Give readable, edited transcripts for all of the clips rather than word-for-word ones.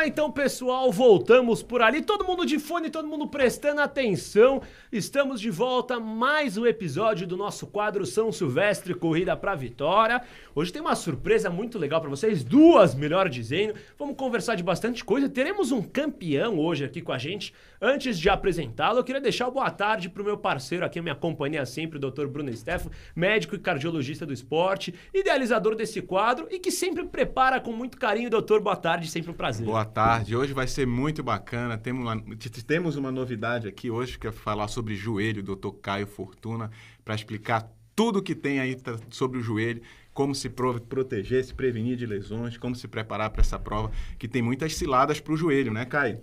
lá então, pessoal, voltamos por ali, todo mundo de fone, todo mundo prestando atenção. Estamos de volta, mais um episódio do nosso quadro São Silvestre Corrida pra Vitória. Hoje tem uma surpresa muito legal pra vocês, duas, melhor dizendo. Vamos conversar de bastante coisa, teremos um campeão hoje aqui com a gente. Antes de apresentá-lo, eu queria deixar o boa tarde pro meu parceiro aqui, a minha companhia sempre, o Dr. Bruno Steffo, médico e cardiologista do esporte, idealizador desse quadro e que sempre prepara com muito carinho. Doutor, boa tarde, sempre um prazer. Boa tarde, hoje vai ser muito bacana, temos uma novidade aqui hoje, que é falar sobre joelho, Dr. Caio Fortuna, para explicar tudo que tem aí sobre o joelho, como se proteger, se prevenir de lesões, como se preparar para essa prova, que tem muitas ciladas para o joelho, né, Caio?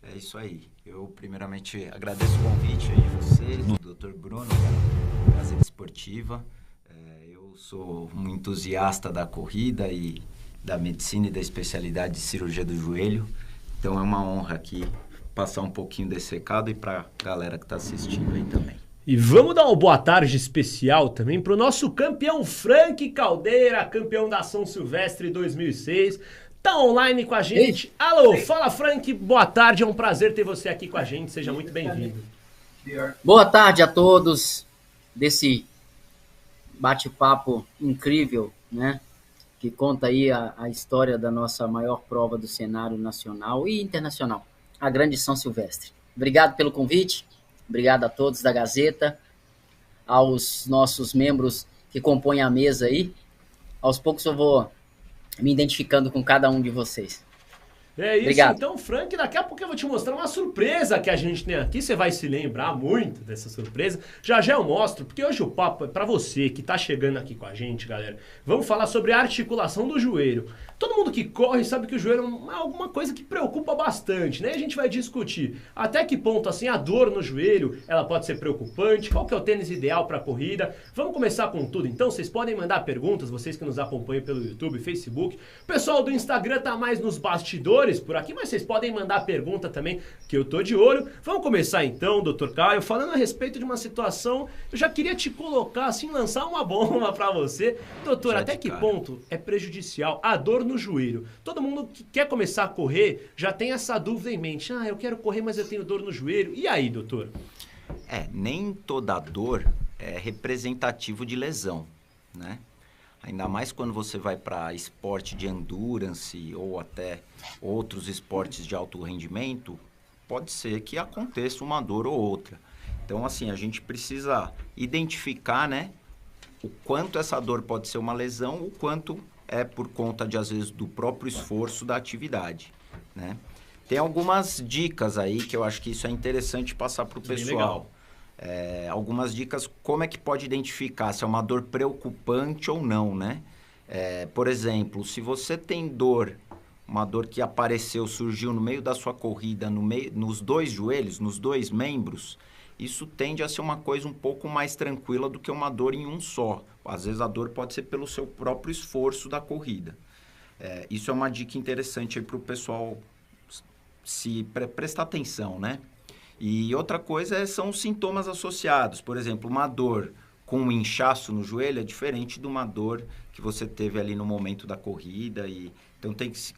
É isso aí. Eu, primeiramente, agradeço o convite aí de vocês, do Dr. Bruno, da Gazeta Esportiva. Eu sou um entusiasta da corrida e da medicina e da especialidade de cirurgia do joelho. Então, é uma honra aqui passar um pouquinho desse recado e para a galera que está assistindo aí também. E vamos dar uma boa tarde especial também para o nosso campeão Frank Caldeira, campeão da São Silvestre 2006. Tá online com a gente. Alô, fala Frank, boa tarde, é um prazer ter você aqui com a gente, seja muito bem-vindo. Boa tarde a todos desse bate-papo incrível, né? Que conta aí a história da nossa maior prova do cenário nacional e internacional, a Grande São Silvestre. Obrigado pelo convite, obrigado a todos da Gazeta, aos nossos membros que compõem a mesa aí. Aos poucos eu vou me identificando com cada um de vocês. É isso, obrigado. Então, Frank, daqui a pouco eu vou te mostrar uma surpresa que a gente tem aqui, você vai se lembrar muito dessa surpresa. Já já eu mostro, porque hoje o papo é pra você que tá chegando aqui com a gente, galera. Vamos falar sobre a articulação do joelho. Todo mundo que corre sabe que o joelho é alguma coisa que preocupa bastante, né? A gente vai discutir até que ponto, assim, a dor no joelho, ela pode ser preocupante, qual que é o tênis ideal pra corrida. Vamos começar com tudo, então. Vocês podem mandar perguntas, vocês que nos acompanham pelo YouTube, Facebook. O pessoal do Instagram tá mais nos bastidores por aqui, mas vocês podem mandar pergunta também, que eu tô de olho. Vamos começar então, Dr. Caio, falando a respeito de uma situação, eu já queria te colocar, assim, lançar uma bomba pra você. Doutor, até que ponto é prejudicial a dor no joelho? Todo mundo que quer começar a correr já tem essa dúvida em mente. Ah, eu quero correr, mas eu tenho dor no joelho. E aí, doutor? Nem toda dor é representativo de lesão, né? Ainda mais quando você vai para esporte de endurance ou até outros esportes de alto rendimento, pode ser que aconteça uma dor ou outra. Então, assim, a gente precisa identificar, né, o quanto essa dor pode ser uma lesão, o quanto é por conta, às vezes, do próprio esforço da atividade, né? Tem algumas dicas aí que eu acho que isso é interessante passar para o pessoal. Algumas dicas, como é que pode identificar se é uma dor preocupante ou não, né? Por exemplo, se você tem dor, uma dor que apareceu, surgiu no meio da sua corrida, nos dois joelhos, nos dois membros, isso tende a ser uma coisa um pouco mais tranquila do que uma dor em um só. Às vezes a dor pode ser pelo seu próprio esforço da corrida. Isso é uma dica interessante aí para o pessoal prestar atenção, né? E outra coisa são os sintomas associados. Por exemplo, uma dor com um inchaço no joelho é diferente de uma dor que você teve ali no momento da corrida. Então,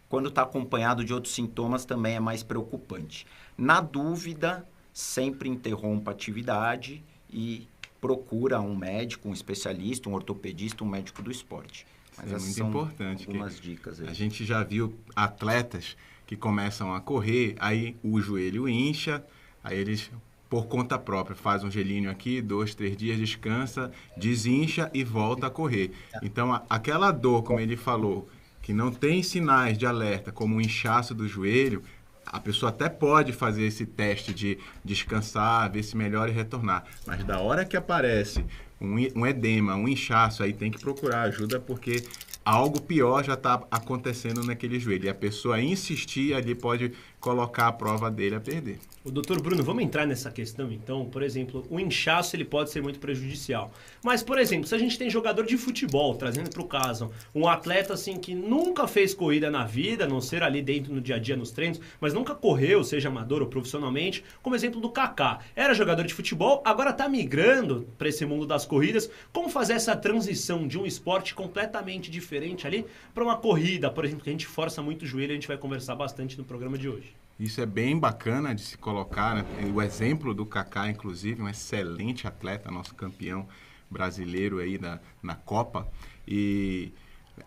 quando está acompanhado de outros sintomas, também é mais preocupante. Na dúvida, sempre interrompa a atividade e procura um médico, um especialista, um ortopedista, um médico do esporte. Mas é muito importante. Algumas dicas aí. A gente já viu atletas que começam a correr, aí o joelho incha, aí eles, por conta própria, fazem um gelinho aqui, 2, 3 dias, descansa, desincha e volta a correr. Então, aquela dor, como ele falou, que não tem sinais de alerta, como o inchaço do joelho, a pessoa até pode fazer esse teste de descansar, ver se melhora e retornar. Mas da hora que aparece um edema, um inchaço, aí tem que procurar ajuda, porque algo pior já está acontecendo naquele joelho. E a pessoa insistir ali pode colocar a prova dele a perder. O doutor Bruno, vamos entrar nessa questão então? Por exemplo, o inchaço ele pode ser muito prejudicial. Mas, por exemplo, se a gente tem jogador de futebol, trazendo para o caso, um atleta assim que nunca fez corrida na vida, a não ser ali dentro no dia a dia nos treinos, mas nunca correu, seja amador ou profissionalmente, como exemplo do Kaká. Era jogador de futebol, agora está migrando para esse mundo das corridas. Como fazer essa transição de um esporte completamente diferente diferente ali para uma corrida, por exemplo, que a gente força muito o joelho, a gente vai conversar bastante no programa de hoje. Isso é bem bacana de se colocar, né? O exemplo do Kaká, inclusive, um excelente atleta, nosso campeão brasileiro aí na Copa. E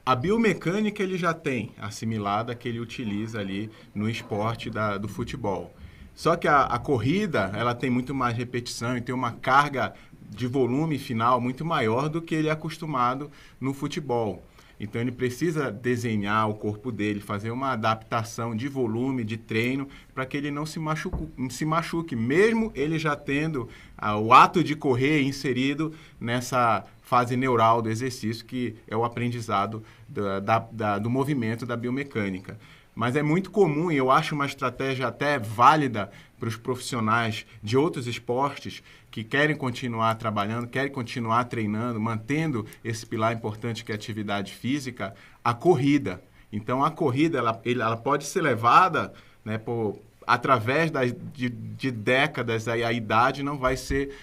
a biomecânica ele já tem assimilada que ele utiliza ali no esporte do futebol. Só que a corrida, ela tem muito mais repetição e tem uma carga de volume final muito maior do que ele é acostumado no futebol. Então ele precisa desenhar o corpo dele, fazer uma adaptação de volume, de treino, para que ele não se machuque, mesmo ele já tendo o ato de correr inserido nessa fase neural do exercício, que é o aprendizado do movimento da biomecânica. Mas é muito comum, e eu acho uma estratégia até válida para os profissionais de outros esportes que querem continuar trabalhando, querem continuar treinando, mantendo esse pilar importante que é a atividade física, a corrida. Então, a corrida ela pode ser levada, né, através de décadas, a idade não vai ser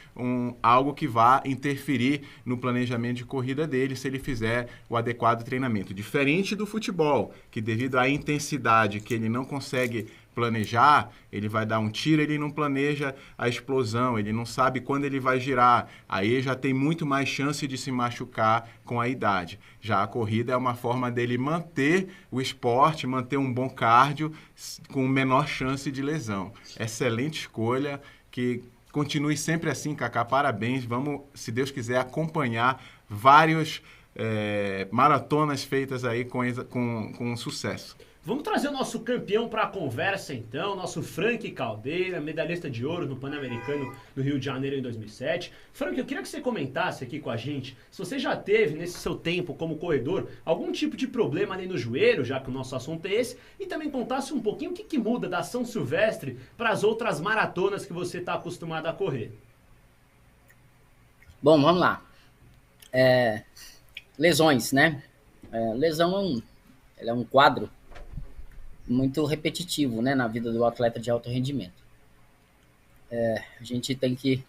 algo que vá interferir no planejamento de corrida dele se ele fizer o adequado treinamento. Diferente do futebol, que devido à intensidade que ele não consegue planejar, ele vai dar um tiro, ele não planeja a explosão, ele não sabe quando ele vai girar, aí já tem muito mais chance de se machucar com a idade. Já a corrida é uma forma dele manter o esporte, manter um bom cardio com menor chance de lesão. Excelente escolha, que continue sempre assim, Kaká, parabéns. Vamos, se Deus quiser, acompanhar vários maratonas feitas aí com sucesso. Vamos trazer o nosso campeão para a conversa, então, nosso Frank Caldeira, medalhista de ouro no Pan-Americano do Rio de Janeiro em 2007. Frank, eu queria que você comentasse aqui com a gente se você já teve, nesse seu tempo como corredor, algum tipo de problema ali no joelho, já que o nosso assunto é esse, e também contasse um pouquinho o que muda da São Silvestre para as outras maratonas que você está acostumado a correr. Bom, vamos lá. Lesões, né? Lesão é um quadro muito repetitivo, né, na vida do atleta de alto rendimento. A gente tem que,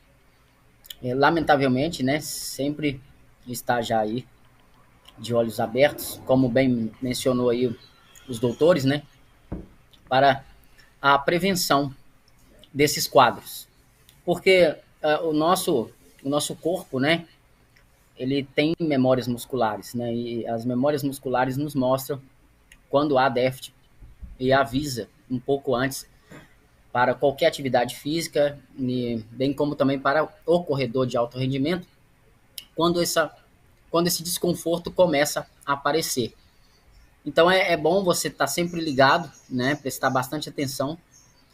lamentavelmente, né, sempre estar já aí de olhos abertos, como bem mencionou aí os doutores, né, para a prevenção desses quadros. Porque o nosso corpo, né, ele tem memórias musculares, né, e as memórias musculares nos mostram quando há déficit e avisa um pouco antes para qualquer atividade física, bem como também para o corredor de alto rendimento, quando esse desconforto começa a aparecer. Então é bom você estar sempre ligado, né, prestar bastante atenção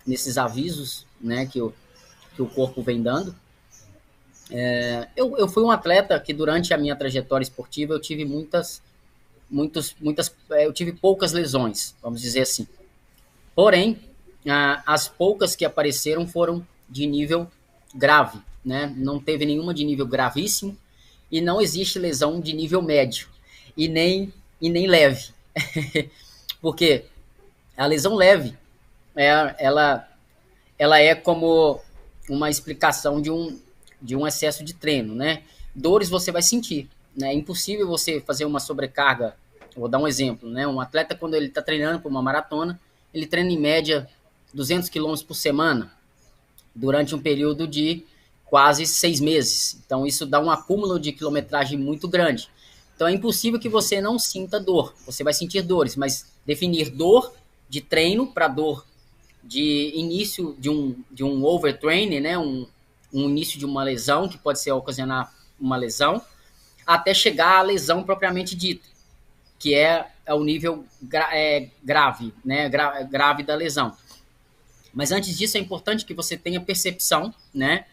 nesses avisos, né, que o corpo vem dando. Eu fui um atleta que durante a minha trajetória esportiva eu tive eu tive poucas lesões, vamos dizer assim. Porém, as poucas que apareceram foram de nível grave, né? Não teve nenhuma de nível gravíssimo e não existe lesão de nível médio e nem leve. Porque a lesão leve, ela é como uma explicação de um excesso de treino, né? Dores você vai sentir, né? É impossível você fazer uma sobrecarga. Vou dar um exemplo, né? Um atleta, quando ele está treinando para uma maratona, ele treina em média 200 km por semana durante um período de quase 6 meses. Então, isso dá um acúmulo de quilometragem muito grande. Então, é impossível que você não sinta dor. Você vai sentir dores, mas definir dor de treino para dor de início de um overtraining, né? Um início de uma lesão, que pode ser ocasionar uma lesão, até chegar à lesão propriamente dita, que é o nível grave, né, grave da lesão. Mas antes disso é importante que você tenha percepção, né,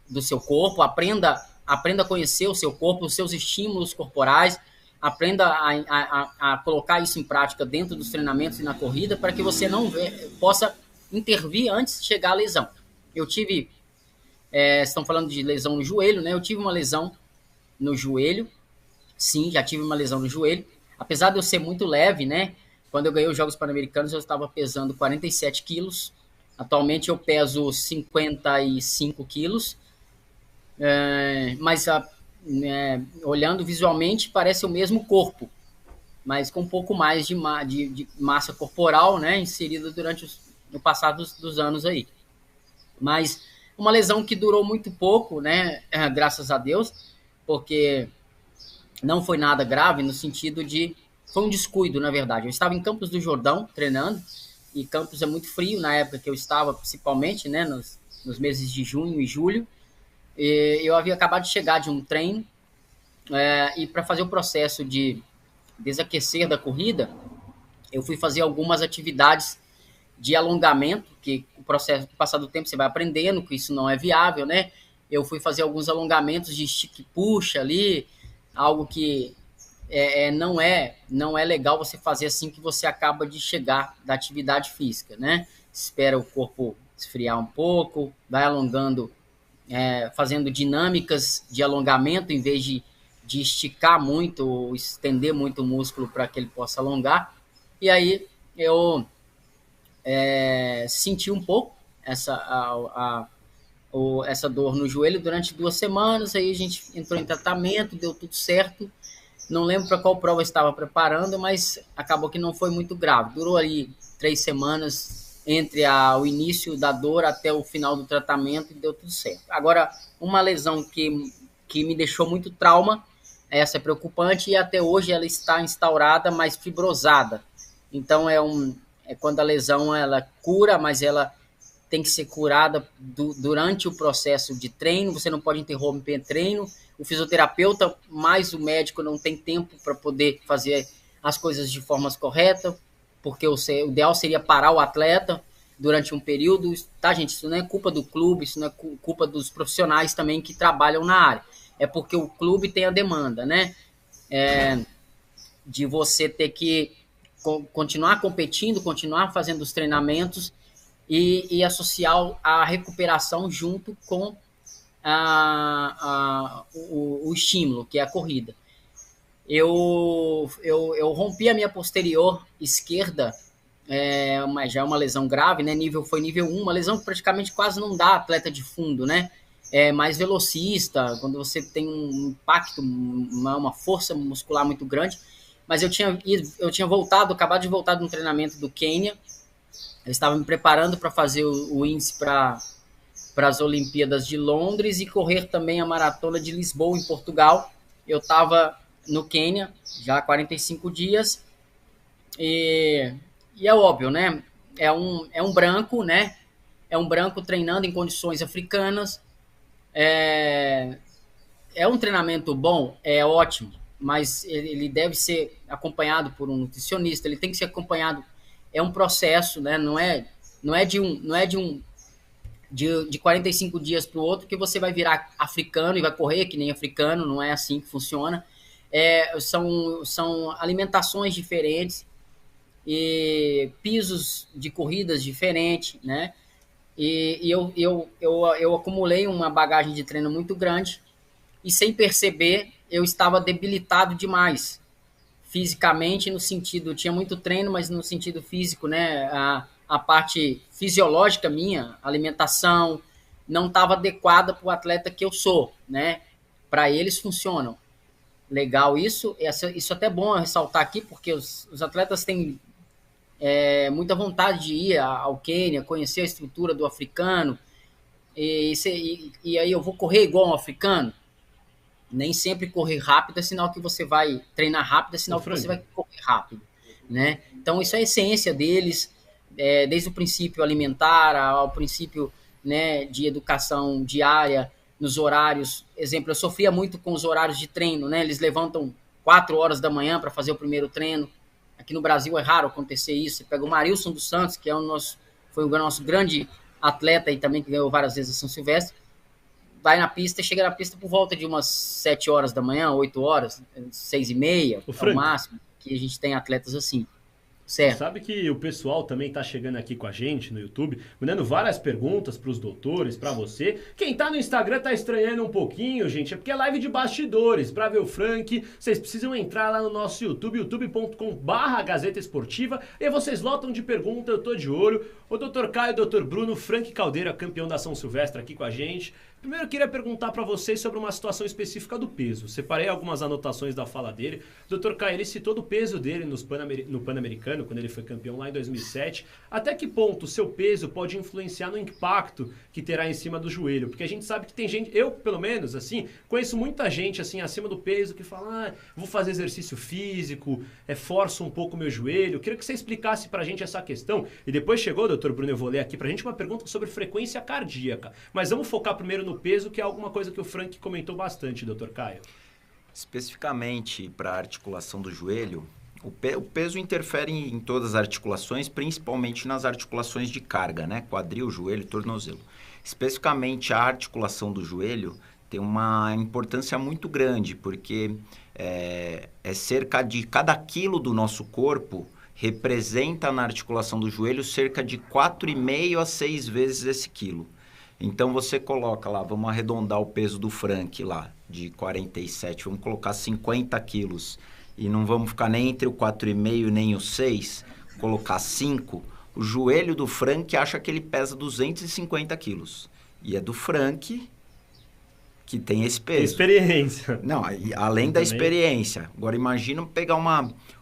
do seu corpo, aprenda a conhecer o seu corpo, os seus estímulos corporais, aprenda a colocar isso em prática dentro dos treinamentos e na corrida para que você não possa intervir antes de chegar à lesão. Eu tive, estão falando de lesão no joelho, né, eu tive uma lesão no joelho. Sim, já tive uma lesão no joelho. Apesar de eu ser muito leve, né? Quando eu ganhei os Jogos Pan-Americanos, eu estava pesando 47 quilos. Atualmente eu peso 55 quilos. Mas né, olhando visualmente, parece o mesmo corpo, mas com um pouco mais de massa corporal, né, inserida durante no passar dos anos aí. Mas uma lesão que durou muito pouco, né, graças a Deus, porque não foi nada grave no sentido de... Foi um descuido, na verdade. Eu estava em Campos do Jordão treinando, e Campos é muito frio na época que eu estava, principalmente, né, nos meses de junho e julho. E eu havia acabado de chegar de um treino, e para fazer o processo de desaquecer da corrida, eu fui fazer algumas atividades de alongamento, que o processo, com o passar do tempo, você vai aprendendo que isso não é viável, né? Eu fui fazer alguns alongamentos de estica e puxa ali, algo que não é legal você fazer assim que você acaba de chegar da atividade física, né? Espera o corpo esfriar um pouco, vai alongando, fazendo dinâmicas de alongamento em vez de esticar muito ou estender muito o músculo para que ele possa alongar. E aí eu senti um pouco essa dor no joelho durante 2 semanas. Aí a gente entrou em tratamento, deu tudo certo. Não lembro para qual prova eu estava preparando, mas acabou que não foi muito grave. Durou ali 3 semanas entre o início da dor até o final do tratamento e deu tudo certo. Agora, uma lesão que me deixou muito trauma, essa é preocupante, e até hoje ela está instaurada, mas fibrosada. Então é quando a lesão ela cura, mas ela tem que ser curada durante o processo de treino. Você não pode interromper treino. O fisioterapeuta mais o médico não tem tempo para poder fazer as coisas de forma correta, porque o ideal seria parar o atleta durante um período, tá, gente? Isso não é culpa do clube, isso não é culpa dos profissionais também que trabalham na área. É porque o clube tem a demanda, né? De você ter que continuar competindo, continuar fazendo os treinamentos e associar a recuperação junto com o estímulo, que é a corrida. Eu rompi a minha posterior esquerda, mas já é uma lesão grave, né? Foi nível 1, uma lesão que praticamente quase não dá atleta de fundo, né? Mais velocista, quando você tem um impacto, uma força muscular muito grande. Mas eu tinha acabado de voltar de um treinamento do Quênia. Eu estava me preparando para fazer o índice para as Olimpíadas de Londres e correr também a maratona de Lisboa, em Portugal. Eu estava no Quênia já há 45 dias e é óbvio, né? É um branco, né? É um branco treinando em condições africanas. É um treinamento bom, é ótimo, mas ele deve ser acompanhado por um nutricionista, ele tem que ser acompanhado, é um processo, né? Não é de 45 dias para o outro que você vai virar africano e vai correr que nem africano, não é assim que funciona. São alimentações diferentes e pisos de corridas diferentes, né? E eu acumulei uma bagagem de treino muito grande e, sem perceber, eu estava debilitado demais fisicamente, no sentido, tinha muito treino, mas no sentido físico, né? A parte fisiológica minha, alimentação, não estava adequada para o atleta que eu sou, né? Para eles funcionam. Legal isso. Isso até é bom ressaltar aqui, porque os atletas têm muita vontade de ir ao Quênia, conhecer a estrutura do africano, e aí eu vou correr igual um africano. Nem sempre correr rápido é sinal que você vai treinar rápido, é sinal que você vai correr rápido, né? Então isso é a essência deles, desde o princípio alimentar ao princípio, né, de educação diária, nos horários. Exemplo, eu sofria muito com os horários de treino, né? Eles levantam 4 horas da manhã para fazer o primeiro treino. Aqui no Brasil é raro acontecer isso. Você pega o Marilson dos Santos, que foi o nosso grande atleta e também que ganhou várias vezes a São Silvestre, vai na pista e chega na pista por volta de umas 7 horas da manhã, 8 horas, 6h30, é o máximo, que a gente tem atletas assim. Certo. Sabe que o pessoal também tá chegando aqui com a gente no YouTube, mandando várias perguntas pros doutores, pra você. Quem tá no Instagram tá estranhando um pouquinho, gente, é porque é live de bastidores. Pra ver o Frank, vocês precisam entrar lá no nosso YouTube, youtube.com/Gazeta Esportiva, e aí vocês lotam de pergunta, eu tô de olho. O Dr. Caio, o Dr. Bruno, Frank Caldeira, campeão da São Silvestre aqui com a gente. Primeiro eu queria perguntar para vocês sobre uma situação específica do peso. Separei algumas anotações da fala dele. O Dr. Caio, ele citou do peso dele no Pan-Americano, quando ele foi campeão lá em 2007. Até que ponto o seu peso pode influenciar no impacto que terá em cima do joelho? Porque a gente sabe que tem gente, eu pelo menos, assim, conheço muita gente assim acima do peso que fala, vou fazer exercício físico, forço um pouco o meu joelho. Eu queria que você explicasse pra gente essa questão. E depois chegou, Dr. Bruno, eu vou ler aqui pra gente uma pergunta sobre frequência cardíaca. Mas vamos focar primeiro no peso, que é alguma coisa que o Frank comentou bastante, Dr. Caio. Especificamente para a articulação do joelho, o peso interfere em todas as articulações, principalmente nas articulações de carga, né? Quadril, joelho, tornozelo. Especificamente a articulação do joelho tem uma importância muito grande, porque é cerca de cada quilo do nosso corpo representa na articulação do joelho cerca de 4,5 a 6 vezes esse quilo. Então, você coloca lá, vamos arredondar o peso do Frank lá, de 47, vamos colocar 50 quilos. E não vamos ficar nem entre o 4,5 nem o 6, colocar 5. O joelho do Frank acha que ele pesa 250 quilos. E é do Frank que tem esse peso. Experiência. Não, além da experiência. Agora, imagina pegar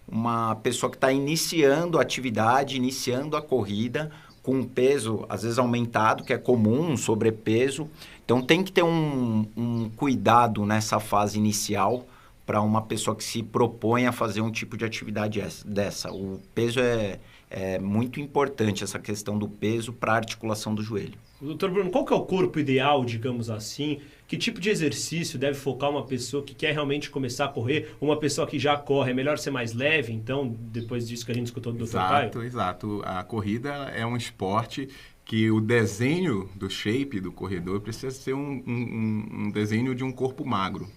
uma pessoa que está iniciando a atividade, iniciando a corrida, com um peso, às vezes, aumentado, que é comum, um sobrepeso. Então, tem que ter um cuidado nessa fase inicial para uma pessoa que se propõe a fazer um tipo de atividade dessa. O peso é muito importante, essa questão do peso para a articulação do joelho. Doutor Bruno, qual que é o corpo ideal, digamos assim? Que tipo de exercício deve focar uma pessoa que quer realmente começar a correr? Uma pessoa que já corre, é melhor ser mais leve, então, depois disso que a gente escutou do Dr. Caio? Exato. A corrida é um esporte que o desenho do shape do corredor precisa ser um desenho de um corpo magro,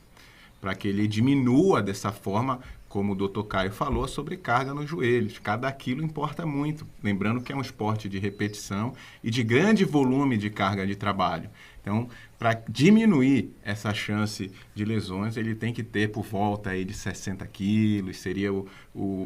para que ele diminua dessa forma, como o Dr. Caio falou, a sobrecarga nos joelhos. Cada quilo importa muito. Lembrando que é um esporte de repetição e de grande volume de carga de trabalho. Então, para diminuir essa chance de lesões, ele tem que ter por volta aí de 60 quilos, seria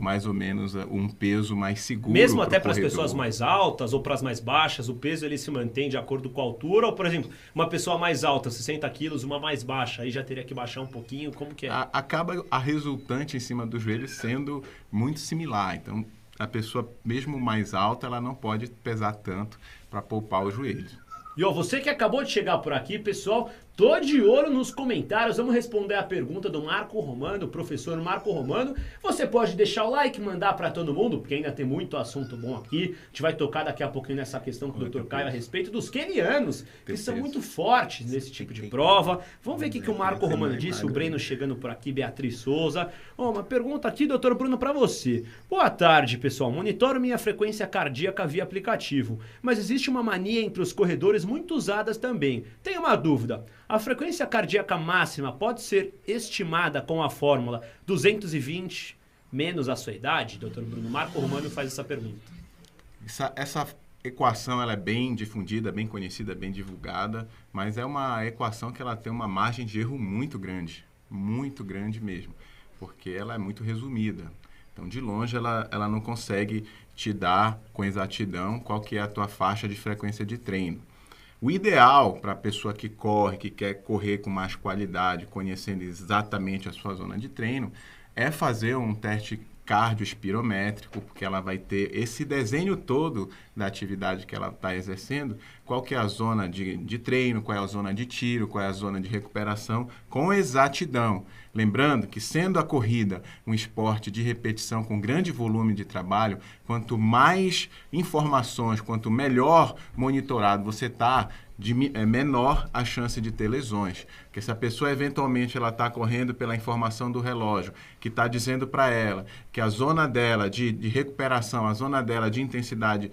mais ou menos um peso mais seguro. Mesmo até para as pessoas mais altas ou para as mais baixas, o peso ele se mantém de acordo com a altura? Ou, por exemplo, uma pessoa mais alta, 60 quilos, uma mais baixa, aí já teria que baixar um pouquinho? Como que é? Acaba a resultante em cima do joelho sendo muito similar. Então, a pessoa, mesmo mais alta, ela não pode pesar tanto para poupar os joelhos. E ó, você que acabou de chegar por aqui, pessoal, tô de olho nos comentários. Vamos responder a pergunta do Marco Romano, o professor Marco Romano. Você pode deixar o like, mandar para todo mundo, porque ainda tem muito assunto bom aqui. A gente vai tocar daqui a pouquinho nessa questão com o Dr. Caio a respeito dos quenianos, que são muito fortes nesse tipo de prova. Vamos ver o que o Marco Romano disse, o Breno chegando por aqui, Beatriz Souza. Ó, uma pergunta aqui, doutor Bruno, para você. Boa tarde, pessoal. Monitoro minha frequência cardíaca via aplicativo, mas existe uma mania entre os corredores muito usadas também. Tenho uma dúvida. A frequência cardíaca máxima pode ser estimada com a fórmula 220 menos a sua idade? Dr. Bruno Marco Romano faz essa pergunta. Essa equação ela é bem difundida, bem conhecida, bem divulgada, mas é uma equação que ela tem uma margem de erro muito grande mesmo, porque ela é muito resumida. Então, de longe, ela não consegue te dar com exatidão qual que é a tua faixa de frequência de treino. O ideal para a pessoa que corre, que quer correr com mais qualidade, conhecendo exatamente a sua zona de treino, é fazer um teste cardioespirométrico, porque ela vai ter esse desenho todo da atividade que ela está exercendo, qual que é a zona de treino, qual é a zona de tiro, qual é a zona de recuperação, com exatidão. Lembrando que, sendo a corrida um esporte de repetição com grande volume de trabalho, quanto mais informações, quanto melhor monitorado você está, menor a chance de ter lesões. Porque se a pessoa eventualmente ela está correndo pela informação do relógio, que está dizendo para ela que a zona dela de recuperação, a zona dela de intensidade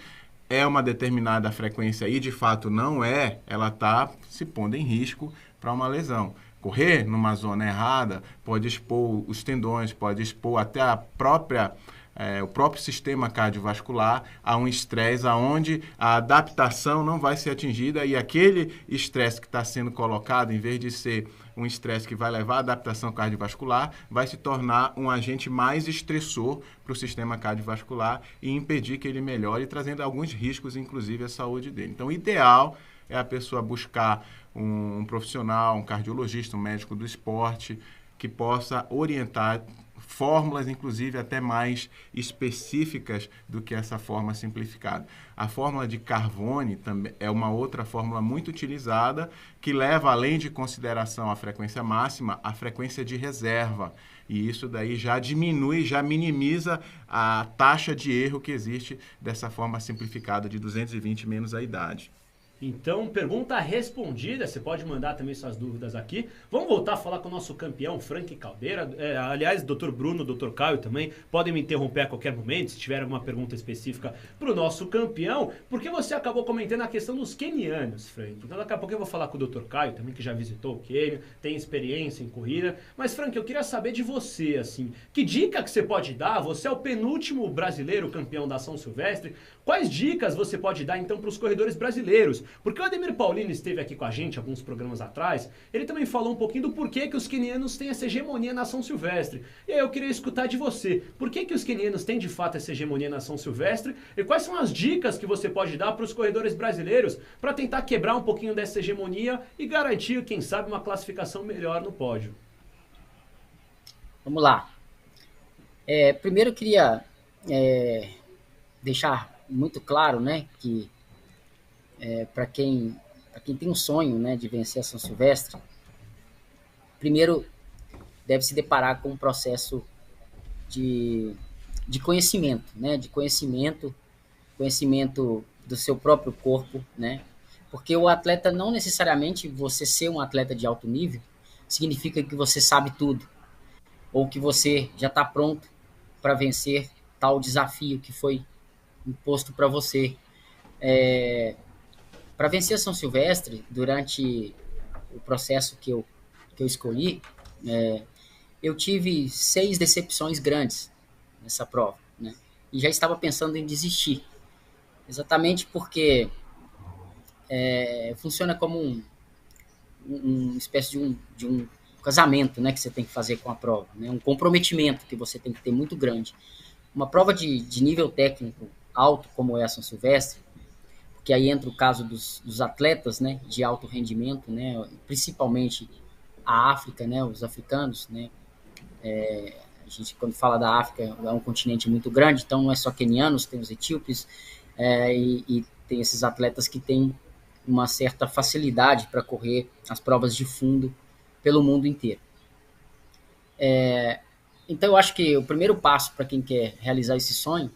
é uma determinada frequência e de fato não é, ela está se pondo em risco para uma lesão. Correr numa zona errada pode expor os tendões, pode expor até o próprio sistema cardiovascular a um estresse onde a adaptação não vai ser atingida e aquele estresse que está sendo colocado, em vez de ser um estresse que vai levar à adaptação cardiovascular, vai se tornar um agente mais estressor para o sistema cardiovascular e impedir que ele melhore, trazendo alguns riscos, inclusive, à saúde dele. Então, o ideal é a pessoa buscar um profissional, um cardiologista, um médico do esporte, que possa orientar fórmulas, inclusive, até mais específicas do que essa forma simplificada. A fórmula de Carbone também é uma outra fórmula muito utilizada, que leva, além de consideração a frequência máxima, a frequência de reserva. E isso daí já diminui, já minimiza a taxa de erro que existe dessa forma simplificada de 220 menos a idade. Então, pergunta respondida, você pode mandar também suas dúvidas aqui. Vamos voltar a falar com o nosso campeão, Frank Caldeira. Aliás, Dr. Bruno, Dr. Caio também, podem me interromper a qualquer momento, se tiver alguma pergunta específica para o nosso campeão, porque você acabou comentando a questão dos quenianos, Frank. Então, daqui a pouco eu vou falar com o Dr. Caio também, que já visitou o Quênia, tem experiência em corrida. Mas, Frank, eu queria saber de você, assim, que dica que você pode dar? Você é o penúltimo brasileiro campeão da São Silvestre. Quais dicas você pode dar, então, para os corredores brasileiros? Porque o Ademir Paulino esteve aqui com a gente alguns programas atrás, ele também falou um pouquinho do porquê que os quenianos têm essa hegemonia na São Silvestre. E aí eu queria escutar de você, por que os quenianos têm de fato essa hegemonia na São Silvestre e quais são as dicas que você pode dar para os corredores brasileiros para tentar quebrar um pouquinho dessa hegemonia e garantir, quem sabe, uma classificação melhor no pódio? Vamos lá. Primeiro eu queria deixar muito claro, né, que para quem tem um sonho, né, de vencer a São Silvestre, primeiro deve se deparar com um processo de conhecimento, né, conhecimento do seu próprio corpo, né, porque o atleta, não necessariamente você ser um atleta de alto nível significa que você sabe tudo, ou que você já está pronto para vencer tal desafio que foi imposto para você. Para vencer a São Silvestre, durante o processo que eu escolhi, eu tive 6 decepções grandes nessa prova, né? E já estava pensando em desistir, exatamente porque funciona como uma espécie de um casamento, né, que você tem que fazer com a prova, né? Um comprometimento que você tem que ter muito grande. Uma prova de nível técnico alto, como é a São Silvestre, que aí entra o caso dos atletas, né, de alto rendimento, né, principalmente a África, né, os africanos, né, a gente, quando fala da África, é um continente muito grande, então não é só quenianos, tem os etíopes, e tem esses atletas que têm uma certa facilidade para correr as provas de fundo pelo mundo inteiro. Então eu acho que o primeiro passo para quem quer realizar esse sonho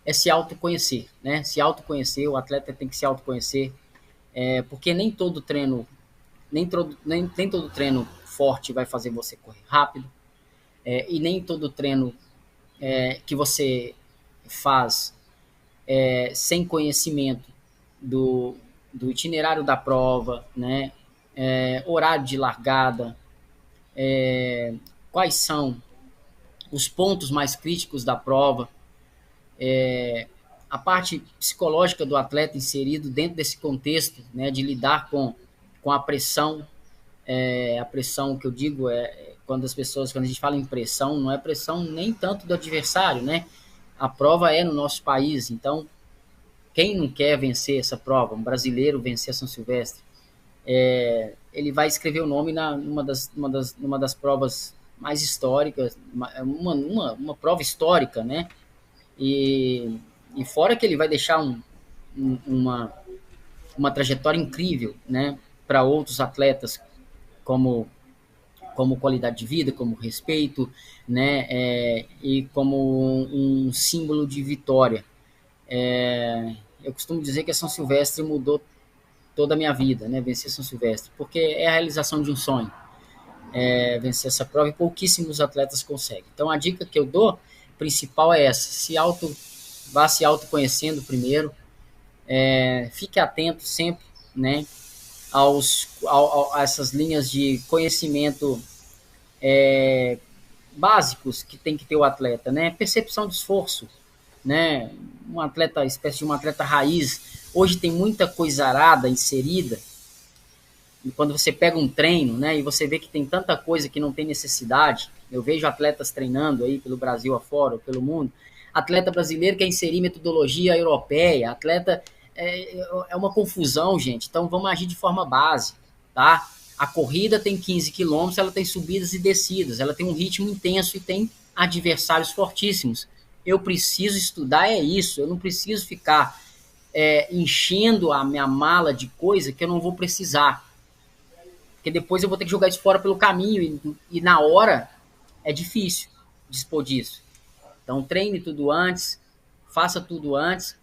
é se autoconhecer, né? Se autoconhecer, o atleta tem que se autoconhecer, porque nem todo treino forte vai fazer você correr rápido, e nem todo treino que você faz sem conhecimento do itinerário da prova, né? Horário de largada, quais são os pontos mais críticos da prova, a parte psicológica do atleta inserido dentro desse contexto, né, de lidar com a pressão. A pressão que eu digo quando a gente fala em pressão, não é pressão nem tanto do adversário, né? A prova é no nosso país, então quem não quer vencer essa prova, um brasileiro vencer a São Silvestre, ele vai escrever o nome numa das provas mais históricas, uma prova histórica, né? E fora que ele vai deixar uma trajetória incrível, né, para outros atletas, como qualidade de vida, como respeito, né, e como um símbolo de vitória. Eu costumo dizer que a São Silvestre mudou toda a minha vida, né, vencer São Silvestre, porque é a realização de um sonho, vencer essa prova, e pouquíssimos atletas conseguem. Então a dica que eu dou principal é essa: vá se autoconhecendo primeiro, fique atento sempre, né, a essas linhas de conhecimento básicos que tem que ter o atleta, né, percepção de esforço, né, espécie de um atleta raiz. Hoje tem muita coisarada inserida, e quando você pega um treino, né, e você vê que tem tanta coisa que não tem necessidade. Eu vejo atletas treinando aí pelo Brasil afora, ou pelo mundo, atleta brasileiro quer inserir metodologia europeia, atleta é uma confusão, gente. Então vamos agir de forma base, tá? A corrida tem 15 quilômetros, ela tem subidas e descidas, ela tem um ritmo intenso e tem adversários fortíssimos. Eu preciso estudar, é isso. Eu não preciso ficar enchendo a minha mala de coisa que eu não vou precisar. Porque depois eu vou ter que jogar isso fora pelo caminho e na hora é difícil dispor disso. Então treine tudo antes, faça tudo antes,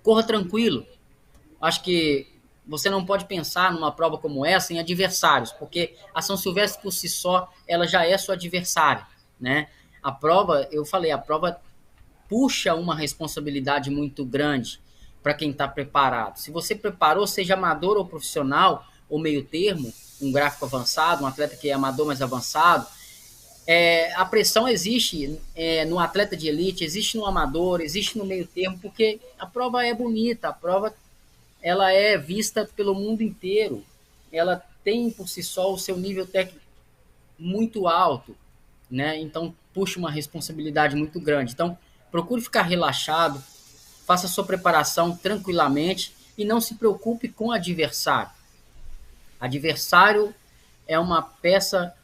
corra tranquilo. Acho que você não pode pensar numa prova como essa em adversários, porque a São Silvestre por si só, ela já é sua adversária, né? A prova, eu falei, a prova puxa uma responsabilidade muito grande para quem está preparado. Se você preparou, seja amador ou profissional, ou meio termo, um gráfico avançado, um atleta que é amador mais avançado, a pressão existe no atleta de elite, existe no amador, existe no meio termo, porque a prova é bonita, a prova ela é vista pelo mundo inteiro, ela tem por si só o seu nível técnico muito alto, né? Então puxa uma responsabilidade muito grande. Então procure ficar relaxado, faça a sua preparação tranquilamente e não se preocupe com o adversário. Adversário é uma peça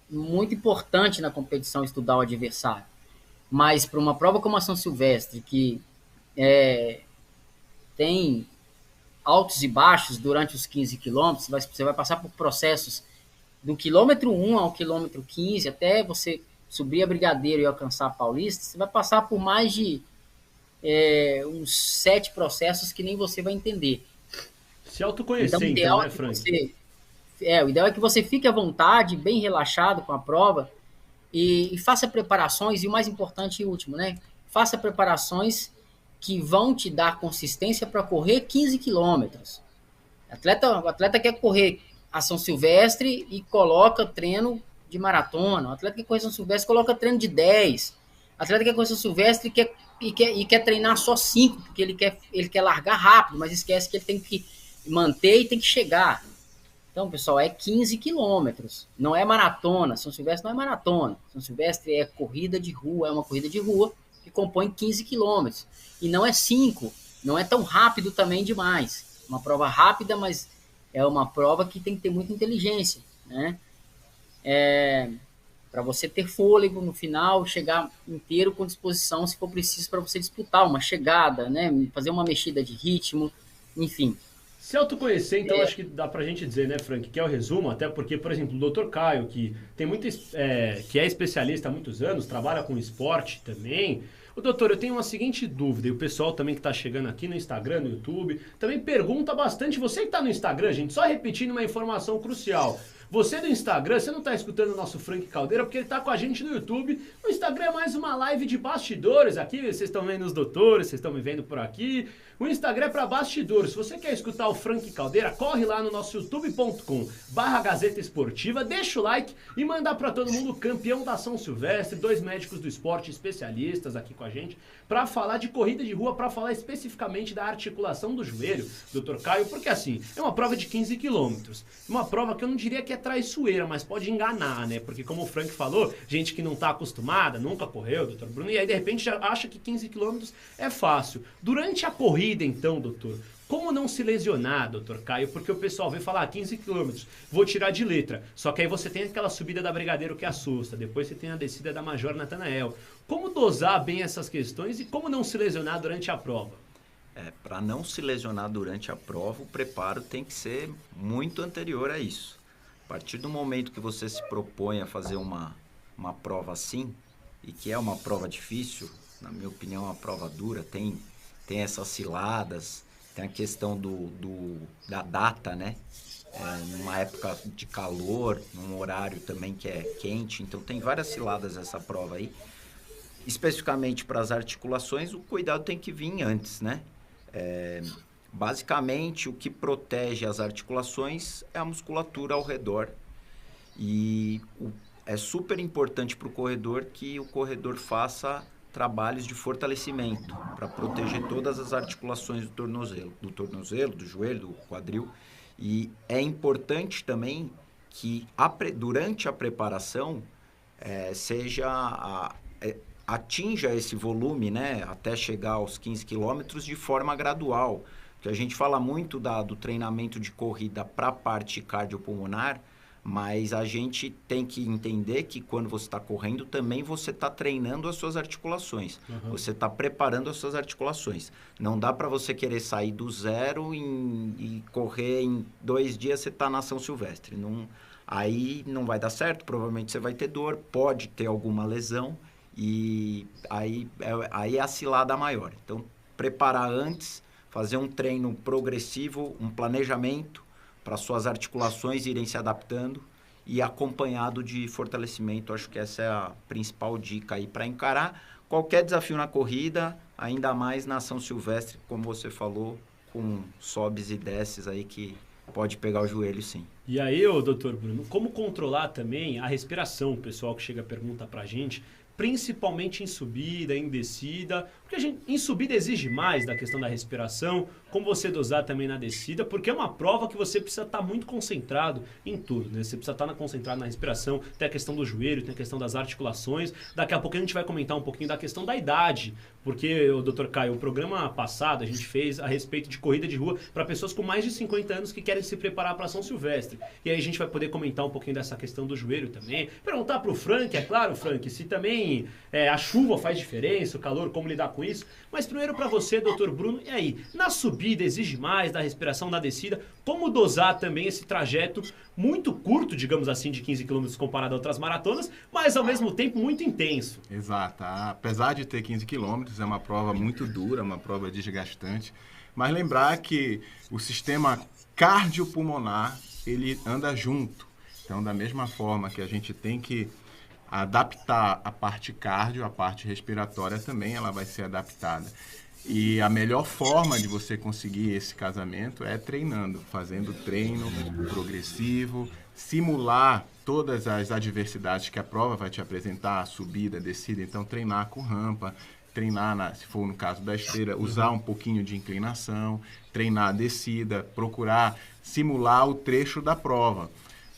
muito importante na competição, estudar o adversário. Mas para uma prova como a São Silvestre, que tem altos e baixos durante os 15 quilômetros, você vai passar por processos do quilômetro 1 ao quilômetro 15, até você subir a Brigadeiro e alcançar a Paulista, você vai passar por mais de uns 7 processos que nem você vai entender. Se autoconhecer, então, o ideal né, Frank? O ideal é que você fique à vontade, bem relaxado com a prova e faça preparações, e o mais importante e último, né? Faça preparações que vão te dar consistência para correr 15 quilômetros. O atleta quer correr a São Silvestre e coloca treino de maratona. O atleta quer correr São Silvestre e coloca treino de 10. O atleta quer correr São Silvestre e quer treinar só 5, porque ele quer largar rápido, mas esquece que ele tem que manter e tem que chegar. Então, pessoal, é 15 quilômetros. Não é maratona. São Silvestre não é maratona. São Silvestre é corrida de rua, é uma corrida de rua que compõe 15 quilômetros. E não é 5, não é tão rápido também demais. Uma prova rápida, mas é uma prova que tem que ter muita inteligência, né? Para você ter fôlego no final, chegar inteiro com disposição, se for preciso, para você disputar uma chegada, né? Fazer uma mexida de ritmo, enfim. Se autoconhecer, então, acho que dá pra gente dizer, né, Frank, que é o resumo, até porque, por exemplo, o Dr. Caio, que tem que é especialista há muitos anos, trabalha com esporte também. Doutor, eu tenho uma seguinte dúvida, e o pessoal também que está chegando aqui no Instagram, no YouTube, também pergunta bastante. Você que está no Instagram, gente, só repetindo uma informação crucial. Você do Instagram, você não está escutando o nosso Frank Caldeira, porque ele está com a gente no YouTube. O Instagram é mais uma live de bastidores. Aqui vocês estão vendo os doutores, vocês estão me vendo por aqui. O Instagram é para bastidores. Se você quer escutar o Frank Caldeira, corre lá no nosso youtube.com/Gazeta Esportiva, deixa o like e manda para todo mundo campeão da São Silvestre, 2 médicos do esporte especialistas aqui com a gente, para falar de corrida de rua, para falar especificamente da articulação do joelho, Dr. Caio, porque assim, é uma prova de 15 quilômetros. Uma prova que eu não diria que é traiçoeira, mas pode enganar, né? Porque como o Frank falou, gente que não tá acostumada, nunca correu, Dr. Bruno, e aí de repente já acha que 15 quilômetros é fácil. Durante a corrida, então, doutor, como não se lesionar, doutor Caio? Porque o pessoal vem falar 15 quilômetros, vou tirar de letra. Só que aí você tem aquela subida da Brigadeiro que assusta, depois você tem a descida da Major Natanael. Como dosar bem essas questões e como não se lesionar durante a prova? Para não se lesionar durante a prova, o preparo tem que ser muito anterior a isso. A partir do momento que você se propõe a fazer uma prova assim, e que é uma prova difícil, na minha opinião, é uma prova dura, tem essas ciladas, tem a questão da data, né? Numa época de calor, num horário também que é quente, então tem várias ciladas essa prova aí. Especificamente para as articulações, o cuidado tem que vir antes, né? Basicamente, o que protege as articulações é a musculatura ao redor. E é super importante para o corredor que o corredor faça trabalhos de fortalecimento para proteger todas as articulações do tornozelo, do joelho, do quadril. E é importante também que durante a preparação seja atinja esse volume, né, até chegar aos 15 quilômetros de forma gradual. Porque a gente fala muito do treinamento de corrida para a parte cardiopulmonar, mas a gente tem que entender que quando você está correndo, também você está treinando as suas articulações. Você está preparando as suas articulações. Não dá para você querer sair do zero e correr em 2 dias você está na São Silvestre. Aí não vai dar certo, provavelmente você vai ter dor, pode ter alguma lesão e aí é a cilada maior. Então, preparar antes, fazer um treino progressivo, um planejamento, para suas articulações irem se adaptando e acompanhado de fortalecimento. Acho que essa é a principal dica aí para encarar qualquer desafio na corrida, ainda mais na São Silvestre, como você falou, com sobes e desces aí que pode pegar o joelho, sim. E aí, doutor Bruno, como controlar também a respiração? O pessoal que chega pergunta pra gente, principalmente em subida, em descida, porque em subida exige mais da questão da respiração, como você dosar também na descida, porque é uma prova que você precisa estar muito concentrado em tudo, né? Você precisa estar concentrado na respiração, tem a questão do joelho, tem a questão das articulações, daqui a pouco a gente vai comentar um pouquinho da questão da idade, porque, o Dr. Caio, o programa passado a gente fez a respeito de corrida de rua para pessoas com mais de 50 anos que querem se preparar para São Silvestre, e aí a gente vai poder comentar um pouquinho dessa questão do joelho também, perguntar para o Frank, é claro, Frank, se também a chuva faz diferença, o calor, como lidar com isso, mas primeiro para você, Dr. Bruno, e aí, na subida exige mais da respiração, da descida, como dosar também esse trajeto muito curto, digamos assim, de 15 km comparado a outras maratonas, mas ao mesmo tempo muito intenso. Exato. Apesar de ter 15 km, é uma prova muito dura, uma prova desgastante, mas lembrar que o sistema cardiopulmonar, ele anda junto. Então, da mesma forma que a gente tem que adaptar a parte cardio, a parte respiratória também, ela vai ser adaptada. E a melhor forma de você conseguir esse casamento é treinando, fazendo treino progressivo, simular todas as adversidades que a prova vai te apresentar, subida, descida, então treinar com rampa, treinar, se for no caso da esteira, usar um pouquinho de inclinação, treinar a descida, procurar simular o trecho da prova.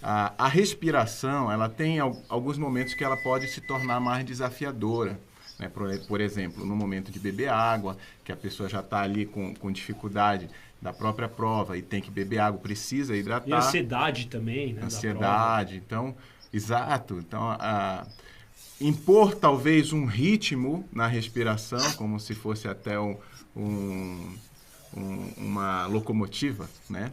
A respiração, ela tem alguns momentos que ela pode se tornar mais desafiadora. Né? Por exemplo, no momento de beber água, que a pessoa já está ali com dificuldade da própria prova e tem que beber água, precisa hidratar. E ansiedade também, né? Ansiedade, então, exato. Então, impor talvez um ritmo na respiração, como se fosse até uma locomotiva, né?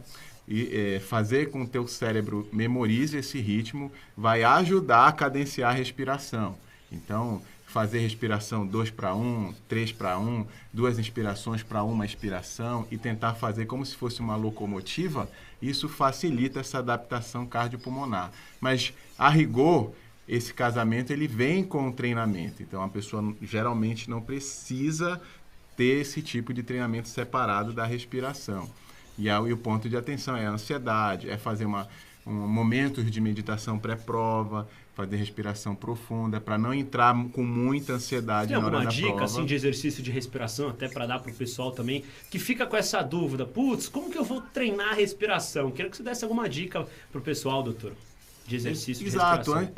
E fazer com que o teu cérebro memorize esse ritmo vai ajudar a cadenciar a respiração. Então, fazer respiração 2-1, 3-1, 2 inspirações para uma expiração e tentar fazer como se fosse uma locomotiva, isso facilita essa adaptação cardiopulmonar. Mas, a rigor, esse casamento ele vem com o treinamento. Então, a pessoa geralmente não precisa ter esse tipo de treinamento separado da respiração. E o ponto de atenção é a ansiedade, é fazer momentos de meditação pré-prova, fazer respiração profunda, para não entrar com muita ansiedade na hora da prova. Tem alguma dica assim, de exercício de respiração, até para dar para o pessoal também, que fica com essa dúvida, putz, como que eu vou treinar a respiração? Quero que você desse alguma dica para o pessoal, doutor, de exercício de respiração. Exato,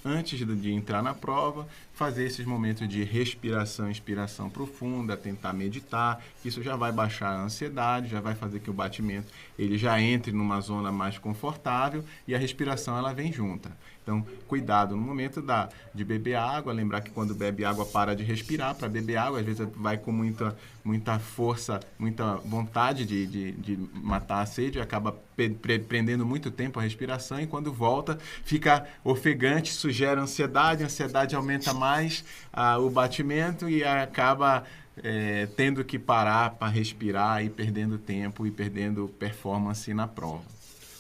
antes de entrar na prova, fazer esses momentos de respiração, inspiração profunda, tentar meditar, isso já vai baixar a ansiedade, já vai fazer que o batimento ele já entre numa zona mais confortável e a respiração ela vem junta. Então, cuidado no momento de beber água, lembrar que quando bebe água para de respirar para beber água, às vezes vai com muita força, muita vontade de matar a sede, acaba prendendo muito tempo a respiração e quando volta fica ofegante, isso gera ansiedade, a ansiedade aumenta mais o batimento e acaba tendo que parar para respirar e perdendo tempo e perdendo performance na prova.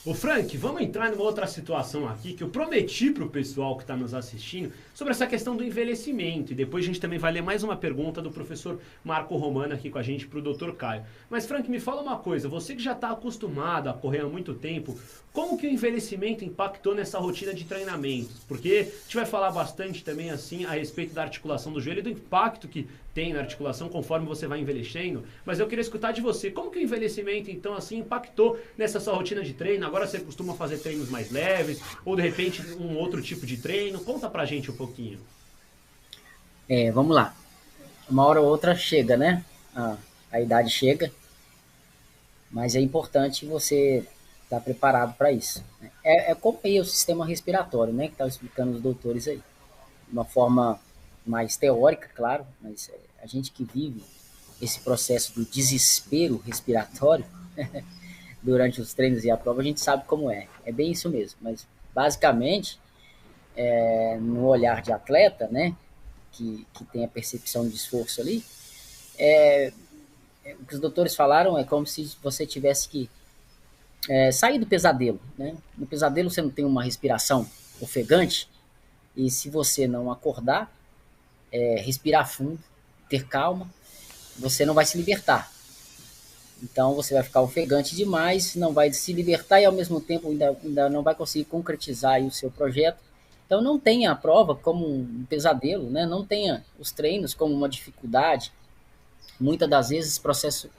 Ô Frank, vamos entrar numa outra situação aqui que eu prometi para o pessoal que está nos assistindo sobre essa questão do envelhecimento. E depois a gente também vai ler mais uma pergunta do professor Marco Romano aqui com a gente para o Dr. Caio. Mas Frank, me fala uma coisa, você que já está acostumado a correr há muito tempo, como que o envelhecimento impactou nessa rotina de treinamentos? Porque a gente vai falar bastante também assim a respeito da articulação do joelho e do impacto que tem na articulação conforme você vai envelhecendo, mas eu queria escutar de você, como que o envelhecimento então assim impactou nessa sua rotina de treino? Agora você costuma fazer treinos mais leves ou de repente um outro tipo de treino? Conta pra gente um pouquinho. Vamos lá. Uma hora ou outra chega, né? A idade chega, mas é importante você estar preparado para isso. É como aí o sistema respiratório, né? Que estava explicando os doutores aí. De uma forma mais teórica, claro, mas a gente que vive esse processo do desespero respiratório durante os treinos e a prova, a gente sabe como é. É bem isso mesmo, mas basicamente, no olhar de atleta, né? Que tem a percepção de esforço ali, o que os doutores falaram é como se você tivesse que sair do pesadelo, né? No pesadelo você não tem uma respiração ofegante, e se você não acordar, respirar fundo, ter calma, você não vai se libertar. Então você vai ficar ofegante demais, não vai se libertar e ao mesmo tempo ainda não vai conseguir concretizar aí o seu projeto. Então não tenha a prova como um pesadelo, né? Não tenha os treinos como uma dificuldade. Muitas das vezes, esse processo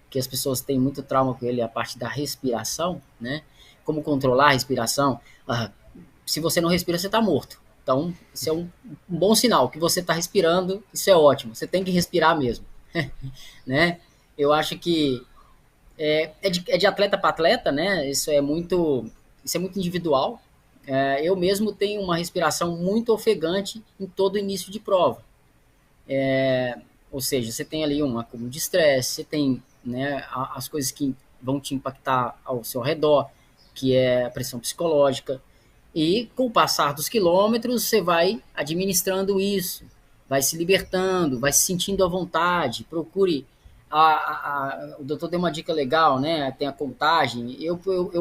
que as pessoas têm muito trauma com ele é a parte da respiração, né? Como controlar a respiração. Se você não respira, você está morto. Então, isso é um bom sinal, que você está respirando, isso é ótimo. Você tem que respirar mesmo, né? Eu acho que é de atleta para atleta, né? Isso é muito individual. Eu mesmo tenho uma respiração muito ofegante em todo início de prova. Ou seja, você tem ali um acúmulo de estresse, você tem, né, as coisas que vão te impactar ao seu redor, que é a pressão psicológica. E com o passar dos quilômetros, você vai administrando isso, vai se libertando, vai se sentindo à vontade. Procure. O doutor deu uma dica legal, né? Tem a contagem. Eu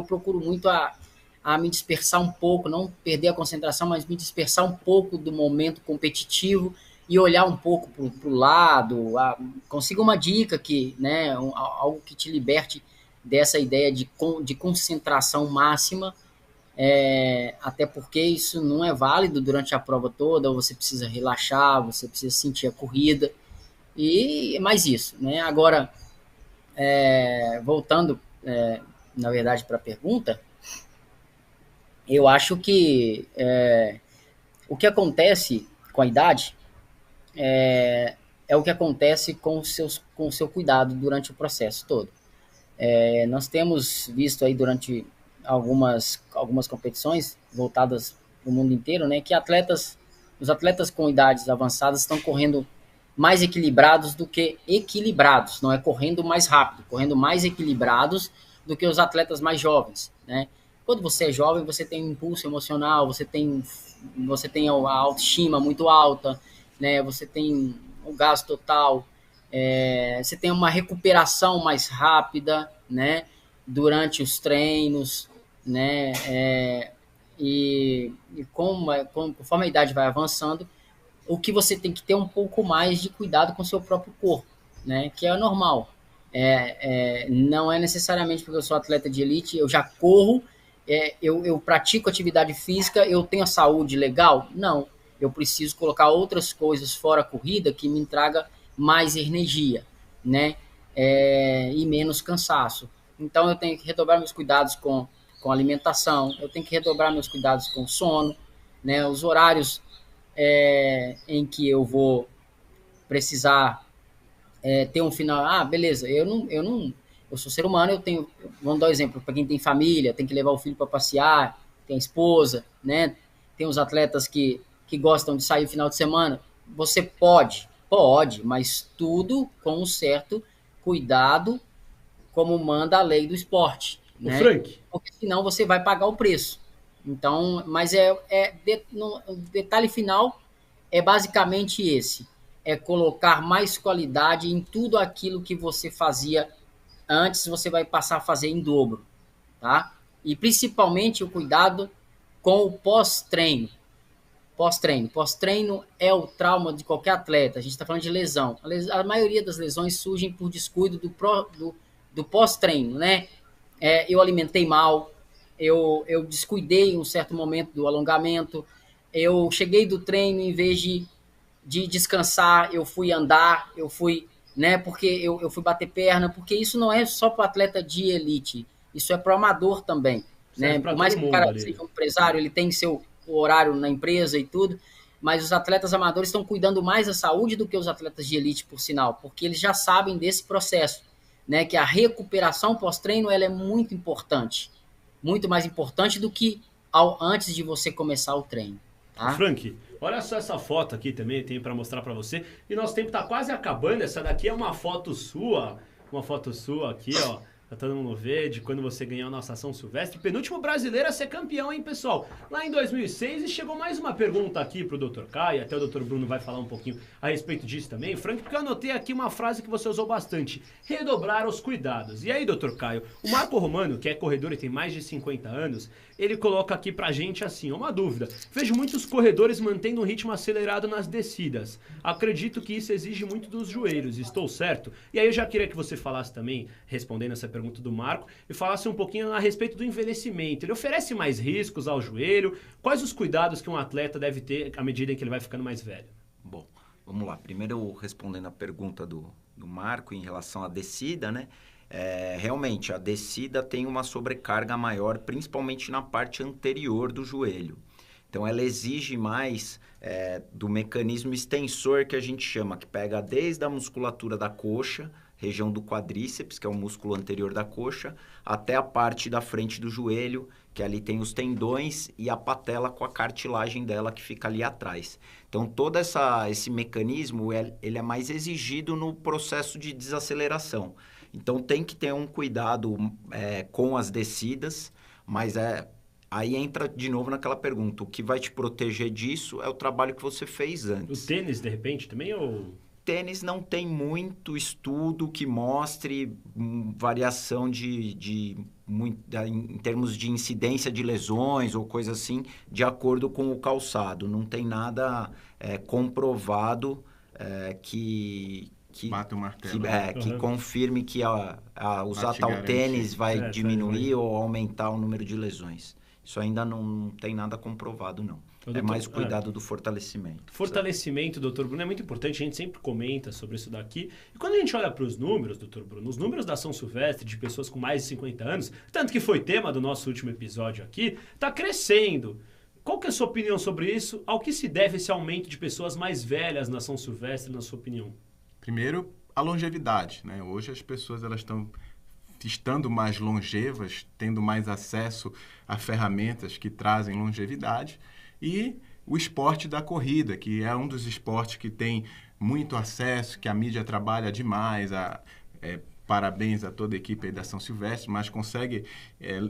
procuro muito a me dispersar um pouco, não perder a concentração, mas me dispersar um pouco do momento competitivo e olhar um pouco para o lado. Consiga uma dica que, né, algo que te liberte dessa ideia de concentração máxima. Até porque isso não é válido durante a prova toda, você precisa relaxar, você precisa sentir a corrida, e mais isso, né? Agora, voltando, na verdade, para a pergunta, eu acho que o que acontece com a idade é o que acontece com o seu cuidado durante o processo todo. Nós temos visto aí durante algumas competições voltadas para o mundo inteiro, né, que os atletas com idades avançadas estão correndo mais equilibrados do que equilibrados, não é correndo mais rápido, correndo mais equilibrados do que os atletas mais jovens, né? Quando você é jovem, você tem um impulso emocional, você tem a autoestima muito alta, né? Você tem o gás total, você tem uma recuperação mais rápida, né, durante os treinos, né, conforme a idade vai avançando, o que você tem que ter um pouco mais de cuidado com o seu próprio corpo, né, que é normal. Não é necessariamente porque eu sou atleta de elite, eu já corro, eu pratico atividade física, eu tenho a saúde legal? Não, eu preciso colocar outras coisas fora a corrida que me traga mais energia, né? E menos cansaço. Então eu tenho que redobrar meus cuidados com alimentação, eu tenho que redobrar meus cuidados com sono, né? Os horários em que eu vou precisar ter um final. Beleza, eu sou ser humano, vamos dar um exemplo, para quem tem família, tem que levar o filho para passear, tem a esposa, né? Tem os atletas que gostam de sair no final de semana. Você pode, mas tudo com um certo cuidado, como manda a lei do esporte, né? Frank, Porque senão você vai pagar o preço. Então, mas o detalhe final é basicamente esse: é colocar mais qualidade em tudo aquilo que você fazia antes, você vai passar a fazer em dobro, tá? E principalmente o cuidado com o pós-treino. Pós-treino é o trauma de qualquer atleta. A gente está falando de lesão. A maioria das lesões surgem por descuido do pós-treino, né? Eu alimentei mal, eu descuidei em um certo momento do alongamento, eu cheguei do treino, em vez de descansar, eu fui andar, né? Porque eu fui bater perna, porque isso não é só para o atleta de elite, isso é para o amador também, né? Por mais que o cara seja um empresário, ele tem o horário na empresa e tudo, mas os atletas amadores estão cuidando mais da saúde do que os atletas de elite, por sinal, porque eles já sabem desse processo, né, que a recuperação pós-treino ela é muito importante, muito mais importante do que antes de você começar o treino. Tá? Frank, olha só essa foto aqui também, tem para mostrar para você. E nosso tempo tá quase acabando. Essa daqui é uma foto sua aqui, ó. Pra todo mundo ver de quando você ganhou a nossa São Silvestre. Penúltimo brasileiro a ser campeão, hein, pessoal? Lá em 2006, e chegou mais uma pergunta aqui pro Dr. Caio, até o Dr. Bruno vai falar um pouquinho a respeito disso também, Frank, porque eu anotei aqui uma frase que você usou bastante: redobrar os cuidados. E aí, Dr. Caio, o Marco Romano, que é corredor e tem mais de 50 anos, ele coloca aqui pra gente assim, uma dúvida. Vejo muitos corredores mantendo um ritmo acelerado nas descidas. Acredito que isso exige muito dos joelhos, estou certo? E aí eu já queria que você falasse também, respondendo essa pergunta do Marco, e falasse um pouquinho a respeito do envelhecimento. Ele oferece mais riscos ao joelho? Quais os cuidados que um atleta deve ter à medida em que ele vai ficando mais velho? Bom, vamos lá. Primeiro, respondendo a pergunta do Marco em relação à descida, né? Realmente, a descida tem uma sobrecarga maior, principalmente na parte anterior do joelho. Então, ela exige mais do mecanismo extensor que a gente chama, que pega desde a musculatura da coxa, região do quadríceps, que é o músculo anterior da coxa, até a parte da frente do joelho, que ali tem os tendões e a patela com a cartilagem dela que fica ali atrás. Então, todo esse mecanismo, ele é mais exigido no processo de desaceleração. Então, tem que ter um cuidado com as descidas, mas aí entra de novo naquela pergunta, o que vai te proteger disso é o trabalho que você fez antes. O tênis, de repente, também, ou... Tênis não tem muito estudo que mostre variação em termos de incidência de lesões ou coisa assim, de acordo com o calçado. Não tem nada comprovado que bate o martelo. Que confirme que usar tal tênis vai diminuir ou aumentar o número de lesões. Isso ainda não tem nada comprovado, não. É mais cuidado do fortalecimento. Fortalecimento, doutor Bruno, é muito importante, a gente sempre comenta sobre isso daqui. E quando a gente olha para os números, doutor Bruno, os números da São Silvestre de pessoas com mais de 50 anos, tanto que foi tema do nosso último episódio aqui, está crescendo. Qual que é a sua opinião sobre isso? Ao que se deve esse aumento de pessoas mais velhas na São Silvestre, na sua opinião? Primeiro, a longevidade, né? Hoje as pessoas elas estão estando mais longevas, tendo mais acesso a ferramentas que trazem longevidade, e o esporte da corrida, que é um dos esportes que tem muito acesso, que a mídia trabalha demais, parabéns a toda a equipe aí da São Silvestre, mas consegue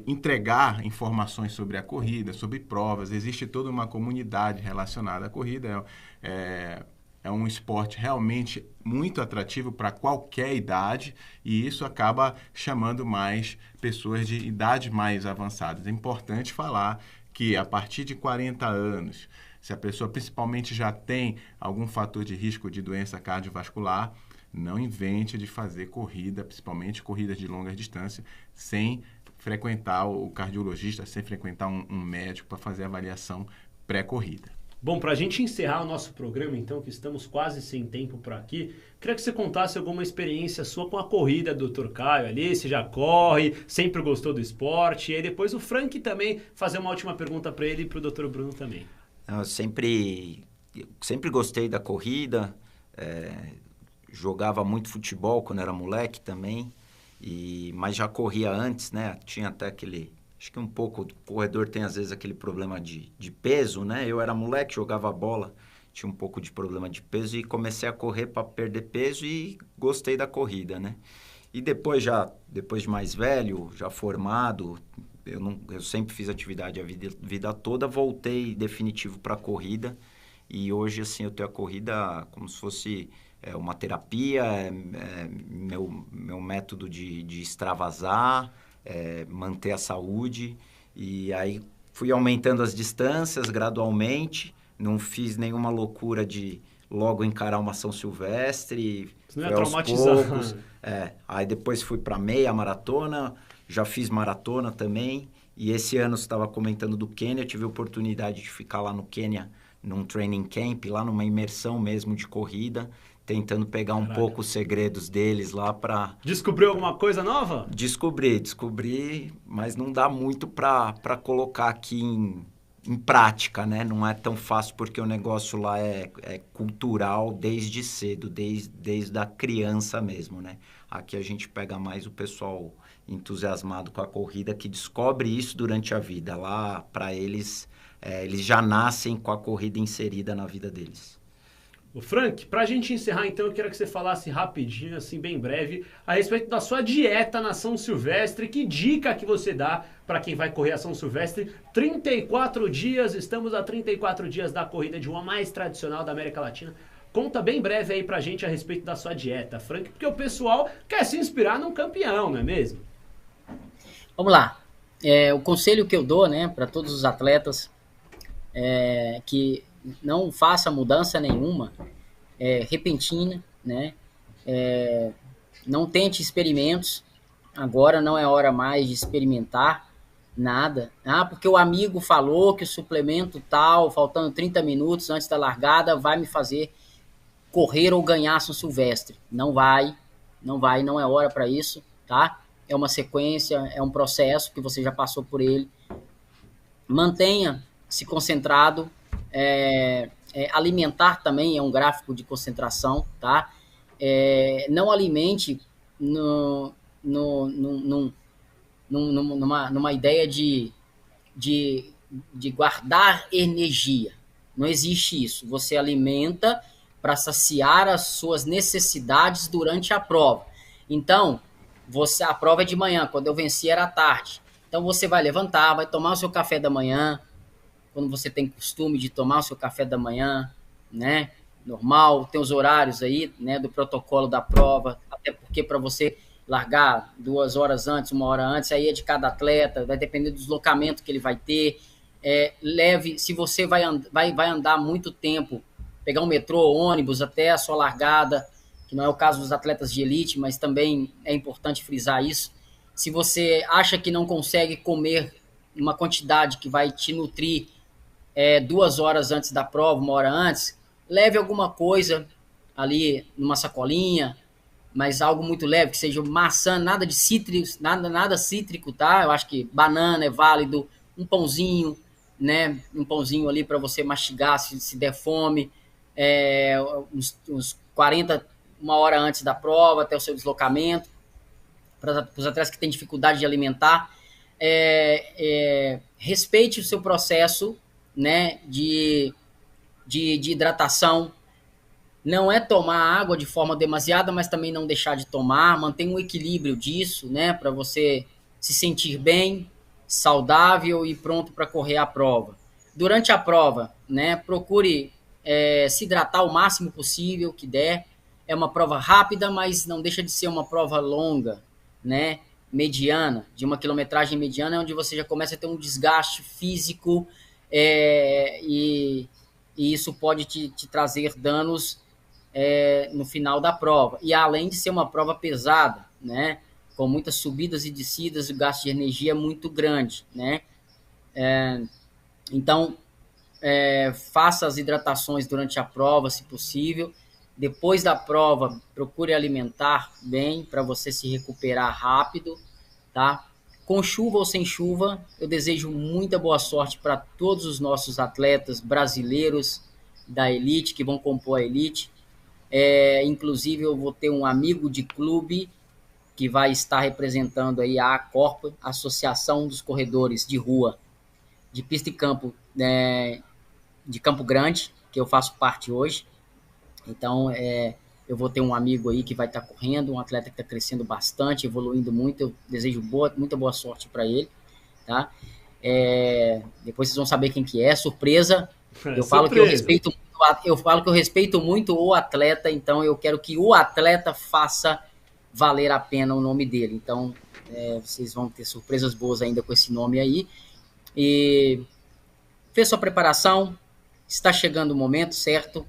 entregar informações sobre a corrida, sobre provas, existe toda uma comunidade relacionada à corrida, é um esporte realmente muito atrativo para qualquer idade, e isso acaba chamando mais pessoas de idade mais avançadas. É importante falar que a partir de 40 anos, se a pessoa principalmente já tem algum fator de risco de doença cardiovascular, não invente de fazer corrida, principalmente corrida de longa distância, sem frequentar o cardiologista, sem frequentar um médico para fazer avaliação pré-corrida. Bom, para a gente encerrar o nosso programa, então, que estamos quase sem tempo por aqui, queria que você contasse alguma experiência sua com a corrida do Dr. Caio ali, você já corre, sempre gostou do esporte, e aí depois o Frank também fazer uma última pergunta para ele e para o Dr. Bruno também. Eu sempre gostei da corrida, jogava muito futebol quando era moleque também, mas já corria antes, né? Tinha até aquele... Acho que um pouco, o corredor tem às vezes aquele problema de peso, né? Eu era moleque, jogava bola, tinha um pouco de problema de peso e comecei a correr para perder peso e gostei da corrida, né? E depois de mais velho, já formado, eu sempre fiz atividade a vida toda, voltei definitivo para a corrida e hoje, assim, eu tenho a corrida como se fosse uma terapia, meu método de extravasar, manter a saúde, e aí fui aumentando as distâncias gradualmente, não fiz nenhuma loucura de logo encarar uma São Silvestre, você não ia traumatizar. Poucos, aí depois fui para meia maratona, já fiz maratona também, e esse ano você estava comentando do Quênia, eu tive a oportunidade de ficar lá no Quênia, num training camp, lá numa imersão mesmo de corrida, tentando pegar um pouco os segredos deles lá para... Descobriu alguma coisa nova? Descobri, mas não dá muito para colocar aqui em prática, né? Não é tão fácil porque o negócio lá é cultural desde cedo, desde a criança mesmo, né? Aqui a gente pega mais o pessoal entusiasmado com a corrida que descobre isso durante a vida. Lá, para eles, eles já nascem com a corrida inserida na vida deles. O Frank, pra gente encerrar então, eu quero que você falasse rapidinho, assim, bem breve, a respeito da sua dieta na São Silvestre. Que dica que você dá para quem vai correr a São Silvestre? 34 dias, estamos a 34 dias da corrida de uma mais tradicional da América Latina. Conta bem breve aí pra gente a respeito da sua dieta, Frank, porque o pessoal quer se inspirar num campeão, não é mesmo? Vamos lá. O conselho que eu dou, né, para todos os atletas é que não faça mudança nenhuma repentina, né? Não tente experimentos. Agora não é hora mais de experimentar nada. Porque o amigo falou que o suplemento tal, faltando 30 minutos antes da largada, vai me fazer correr ou ganhar São Silvestre. Não vai, não é hora para isso, tá? É uma sequência, é um processo que você já passou por ele. Mantenha-se concentrado. Alimentar também é um gráfico de concentração, tá? Não alimente numa ideia de guardar energia. Não existe isso. Você alimenta para saciar as suas necessidades durante a prova. Então, a prova é de manhã, quando eu venci era à tarde. Então você vai levantar, vai tomar o seu café da manhã, quando você tem costume de tomar o seu café da manhã, né? Normal, tem os horários aí, né, do protocolo da prova, até porque para você largar 2 horas antes, 1 hora antes, aí é de cada atleta, vai depender do deslocamento que ele vai ter. Se você vai andar muito tempo, pegar um metrô, ônibus até a sua largada, que não é o caso dos atletas de elite, mas também é importante frisar isso. Se você acha que não consegue comer uma quantidade que vai te nutrir 2 horas antes da prova, 1 hora antes, leve alguma coisa ali numa sacolinha, mas algo muito leve, que seja maçã, nada de cítricos, nada cítrico, tá? Eu acho que banana é válido, um pãozinho, né? Um pãozinho ali para você mastigar se der fome, uns 40, 1 hora antes da prova, até o seu deslocamento. Para os atletas que têm dificuldade de alimentar, respeite o seu processo, né, de hidratação. Não é tomar água de forma demasiada, mas também não deixar de tomar. Mantenha um equilíbrio disso, né, para você se sentir bem, saudável e pronto para correr a prova. Durante a prova, né, procure se hidratar o máximo possível que der. É uma prova rápida, mas não deixa de ser uma prova longa, né, mediana, de uma quilometragem mediana, onde você já começa a ter um desgaste físico e isso pode te trazer danos no final da prova. E além de ser uma prova pesada, né, com muitas subidas e descidas, o gasto de energia é muito grande, né? Então, faça as hidratações durante a prova, se possível. Depois da prova, procure alimentar bem para você se recuperar rápido, tá? Com chuva ou sem chuva, eu desejo muita boa sorte para todos os nossos atletas brasileiros da elite, que vão compor a elite. Inclusive, eu vou ter um amigo de clube que vai estar representando aí a ACORPA, Associação dos Corredores de Rua, de Pista e Campo, de Campo Grande, que eu faço parte hoje. Então, eu vou ter um amigo aí que vai estar correndo, um atleta que está crescendo bastante, evoluindo muito. Eu desejo muita boa sorte para ele, tá? Depois vocês vão saber quem que é, surpresa. Eu falo que eu respeito muito o atleta, então eu quero que o atleta faça valer a pena o nome dele. Então, vocês vão ter surpresas boas ainda com esse nome aí. E fez sua preparação, está chegando o momento, certo?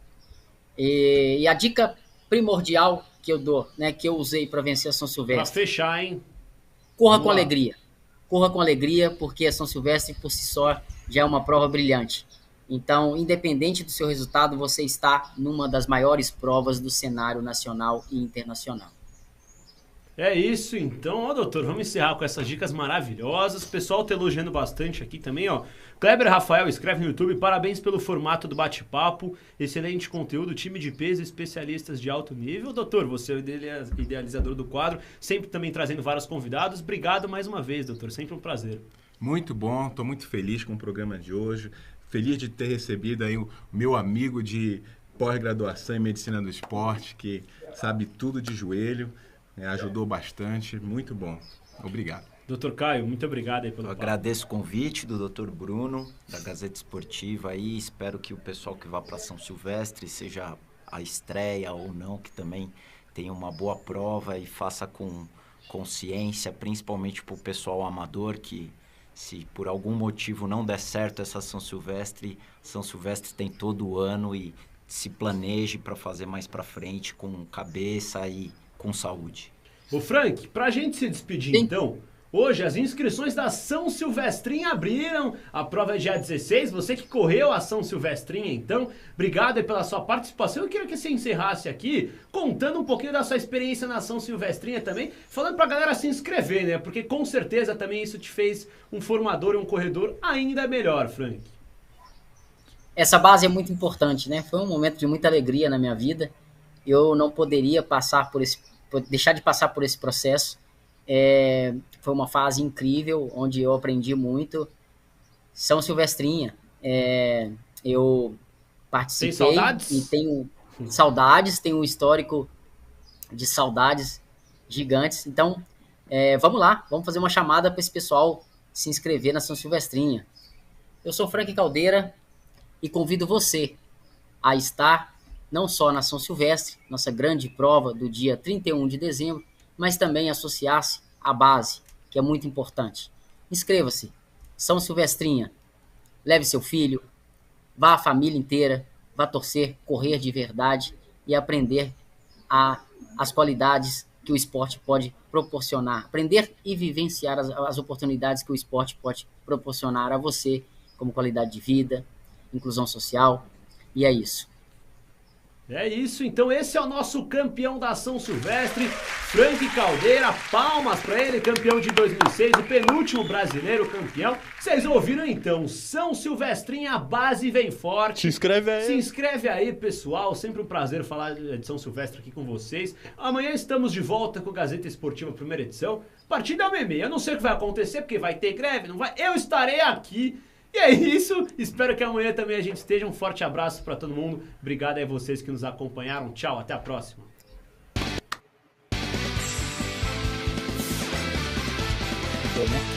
E a dica primordial que eu dou, né, que eu usei para vencer a São Silvestre. Para fechar, hein? Corra com alegria. Corra com alegria, porque a São Silvestre por si só já é uma prova brilhante. Então, independente do seu resultado, você está numa das maiores provas do cenário nacional e internacional. É isso então, ó, doutor, vamos encerrar com essas dicas maravilhosas. O pessoal tá elogiando bastante aqui também, ó. Kleber Rafael escreve no YouTube: parabéns pelo formato do bate-papo, excelente conteúdo, time de peso, especialistas de alto nível. Doutor, você é o idealizador do quadro, sempre também trazendo vários convidados. Obrigado mais uma vez, doutor, sempre um prazer. Muito bom, estou muito feliz com o programa de hoje, feliz de ter recebido aí o meu amigo de pós-graduação em Medicina do Esporte, que sabe tudo de joelho. Ajudou bastante, muito bom. Obrigado. Doutor Caio, muito obrigado aí pelo papo. Agradeço o convite do Dr. Bruno, da Gazeta Esportiva aí. Espero que o pessoal que vá para São Silvestre, seja a estreia ou não, que também tenha uma boa prova e faça com consciência, principalmente para o pessoal amador, que se por algum motivo não der certo essa São Silvestre tem todo o ano, e se planeje para fazer mais para frente com cabeça e com saúde. Ô Frank, pra gente se despedir então, hoje as inscrições da São Silvestrinha abriram, a prova é dia 16, você que correu a São Silvestrinha então, obrigado aí pela sua participação. Eu queria que você encerrasse aqui contando um pouquinho da sua experiência na São Silvestrinha também, falando pra galera se inscrever, né, porque com certeza também isso te fez um formador e um corredor ainda melhor, Frank. Essa base é muito importante, né, foi um momento de muita alegria na minha vida. Eu não poderia deixar de passar por esse processo. Foi uma fase incrível, onde eu aprendi muito. São Silvestrinha, eu participei. Tem saudades? E tenho saudades, tenho um histórico de saudades gigantes. Então, vamos lá, vamos fazer uma chamada para esse pessoal se inscrever na São Silvestrinha. Eu sou Frank Caldeira e convido você a estar não só na São Silvestre, nossa grande prova do dia 31 de dezembro, mas também associar-se à base, que é muito importante. Inscreva-se, São Silvestrinha, leve seu filho, vá a família inteira, vá torcer, correr de verdade e aprender as qualidades que o esporte pode proporcionar, aprender e vivenciar as oportunidades que o esporte pode proporcionar a você, como qualidade de vida, inclusão social, e é isso. É isso, então esse é o nosso campeão da São Silvestre, Frank Caldeira, palmas pra ele, campeão de 2006, o penúltimo brasileiro campeão. Vocês ouviram então, São Silvestrinha, a base vem forte. Se inscreve aí. Se inscreve aí, pessoal, sempre um prazer falar de São Silvestre aqui com vocês. Amanhã estamos de volta com Gazeta Esportiva, primeira edição, a partir da 1h30. Eu não sei o que vai acontecer, porque vai ter greve, não vai, eu estarei aqui. E é isso, espero que amanhã também a gente esteja. Um forte abraço para todo mundo. Obrigado aí a vocês que nos acompanharam. Tchau, até a próxima. Né?